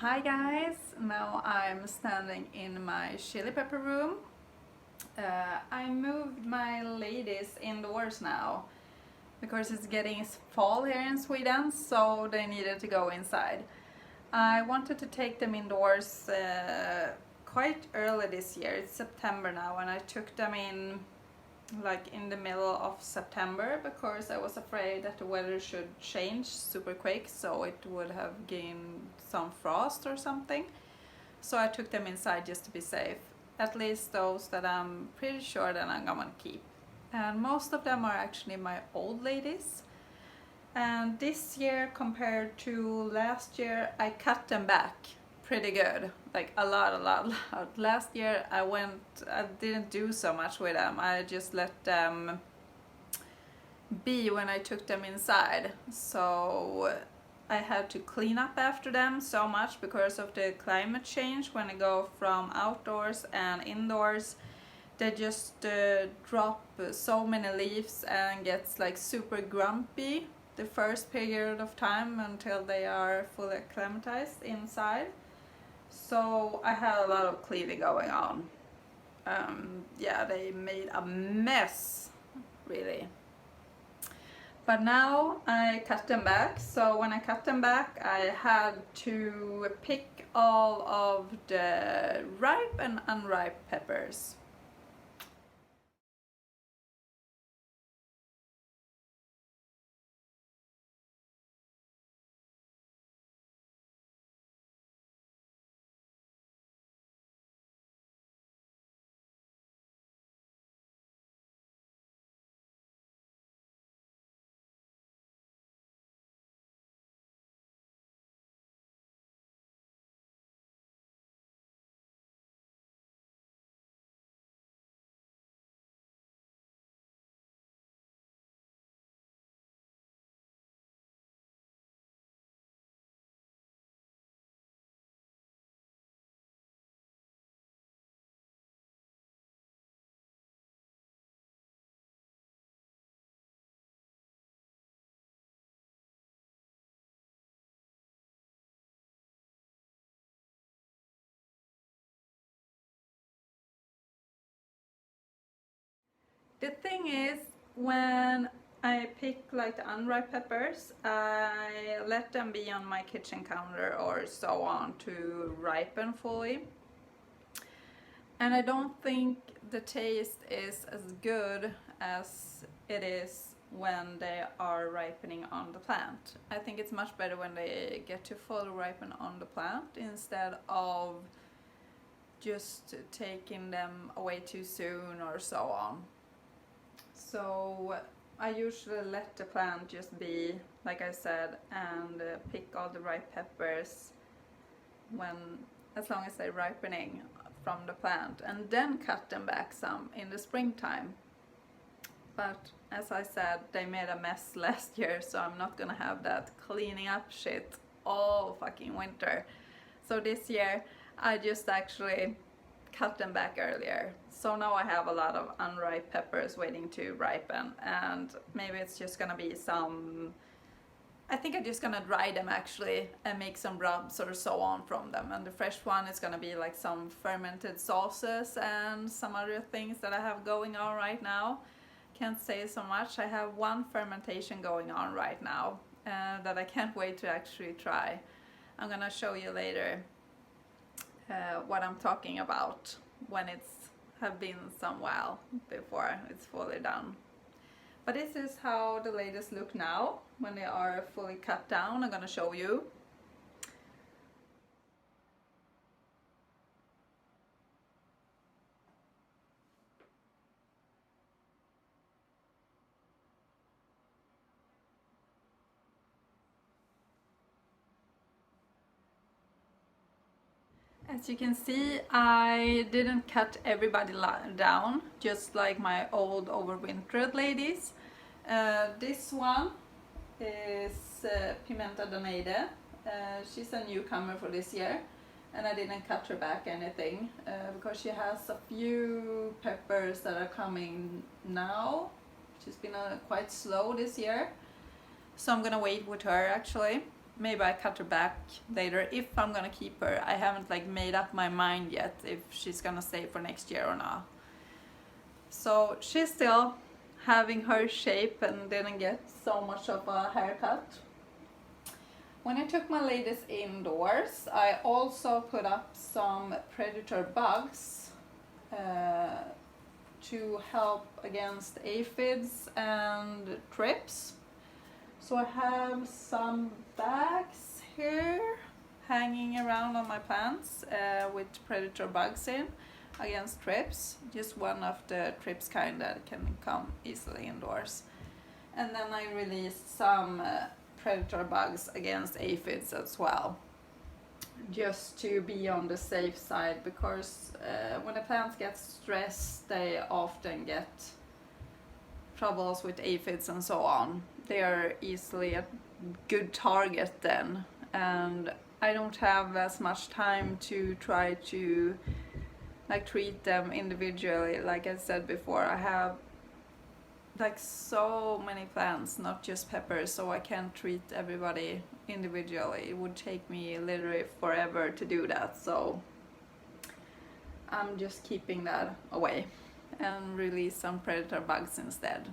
Hi guys, now I'm standing in my chili pepper room. I moved my ladies indoors now because it's getting fall here in Sweden, so they needed to go inside. I wanted to take them indoors quite early this year. It's September now, and I took them in like in the middle of September because I was afraid that the weather should change super quick, so it would have gained some frost or something. So I took them inside just to be safe, at least those that I'm pretty sure that I'm gonna keep. And most of them are actually my old ladies. And this year compared to last year, I cut them back pretty good, like a lot. Last year I didn't do so much with them. I just let them be when I took them inside. So I had to clean up after them so much because of the climate change. When I go from outdoors and indoors, they just drop so many leaves and gets like super grumpy the first period of time until they are fully acclimatized inside. So I had a lot of cleaning going on. Yeah, they made a mess, really. But now I cut them back. So when I cut them back, I had to pick all of the ripe and unripe peppers. The thing is, when I pick like the unripe peppers, I let them be on my kitchen counter or so on to ripen fully. And I don't think the taste is as good as it is when they are ripening on the plant. I think it's much better when they get to fully ripen on the plant instead of just taking them away too soon or so on. So I usually let the plant just be, like I said, and pick all the ripe peppers as long as they're ripening from the plant, and then cut them back some in the springtime. But as I said, they made a mess last year, so I'm not gonna have that cleaning up shit all fucking winter. So this year I just actually cut them back earlier. So now I have a lot of unripe peppers waiting to ripen, and maybe it's just gonna be I think I'm just gonna dry them actually and make some rubs or so on from them. And the fresh one is gonna be like some fermented sauces and some other things that I have going on right now. Can't say so much. I have one fermentation going on right now that I can't wait to actually try. I'm gonna show you later what I'm talking about when it's have been some while before it's fully done. But this is how the ladies look now when they are fully cut down. I'm gonna show you. As you can see, I didn't cut everybody down, just like my old overwintered ladies. This one is Pimenta Doneide. She's a newcomer for this year, and I didn't cut her back anything because she has a few peppers that are coming now. She's been quite slow this year, so I'm gonna wait with her actually. maybe I cut her back later if I'm gonna keep her. I haven't like made up my mind yet if she's gonna stay for next year or not. So she's still having her shape and didn't get so much of a haircut. When I took my ladies indoors, I also put up some predator bugs to help against aphids and thrips. So I have some bags here hanging around on my plants with predator bugs in against thrips. Just one of the thrips kind that can come easily indoors. And then I released some predator bugs against aphids as well, just to be on the safe side, because when the plants get stressed they often get troubles with aphids and so on. They are easily a good target then, and I don't have as much time to try to like treat them individually. Like I said before, I have like so many plants, not just peppers, so I can't treat everybody individually. It would take me literally forever to do that, so I'm just keeping that away and release some predator bugs instead.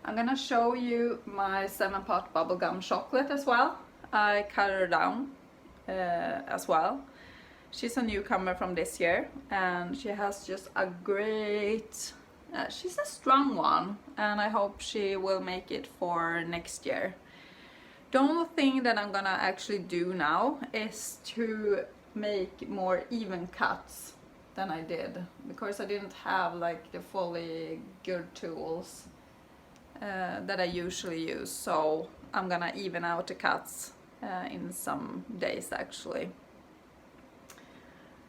I'm gonna show you my 7-pot bubblegum chocolate as well. I cut her down as well. She's a newcomer from this year and she has just a great, she's a strong one, and I hope she will make it for next year. The only thing that I'm gonna actually do now is to make more even cuts than I did, because I didn't have like the fully good tools that I usually use. So I'm gonna even out the cuts in some days actually.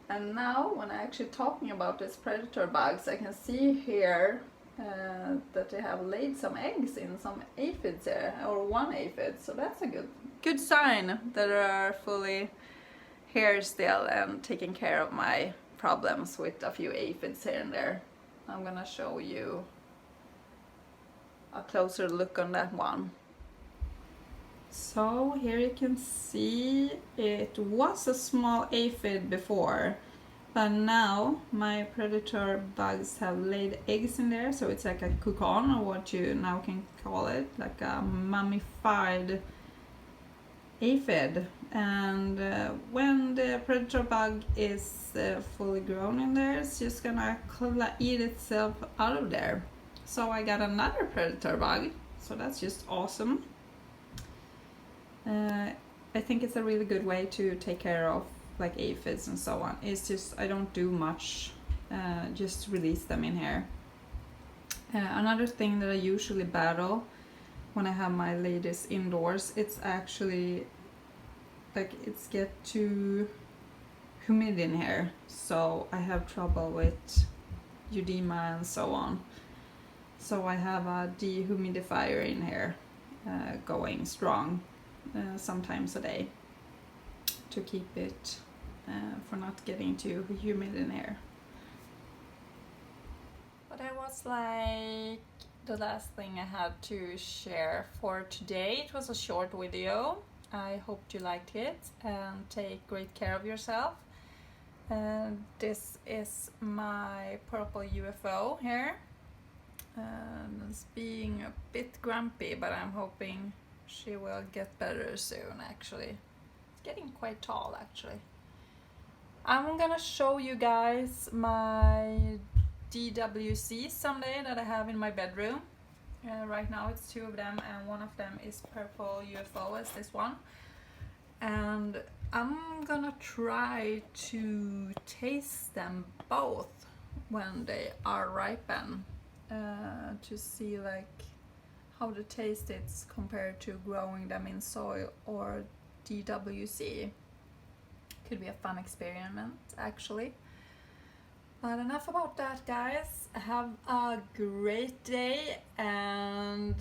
And now when I'm actually talking about these predator bugs, I can see here that they have laid some eggs in some aphids here, or one aphid, so that's a good sign that they are fully here still and taking care of my problems with a few aphids here and there. I'm gonna show you a closer look on that one. So here you can see it was a small aphid before, but now my predator bugs have laid eggs in there, so it's like a cocoon, or what you now can call it, like a mummified aphid. And when the predator bug is fully grown in there, it's just gonna eat itself out of there. So I got another predator bug, so that's just awesome. I think it's a really good way to take care of like aphids and so on. It's just I don't do much, just release them in here. Another thing that I usually battle when I have my ladies indoors, it's actually like it's get too humid in here, so I have trouble with edema and so on. So I have a dehumidifier in here going strong sometimes a day to keep it for not getting too humid in here. But that was like the last thing I had to share for today. It was a short video. I hope you liked it, and take great care of yourself. This is my purple UFO here. It's being a bit grumpy, but I'm hoping she will get better soon actually. It's getting quite tall actually. I'm gonna show you guys my DWC someday that I have in my bedroom. Right now it's 2 of them, and one of them is purple UFO as this one. And I'm gonna try to taste them both when they are ripen, to see like how the taste is compared to growing them in soil or DWC. Could be a fun experiment actually. But enough about that, guys. Have a great day and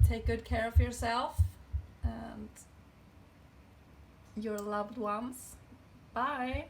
take good care of yourself and your loved ones. Bye!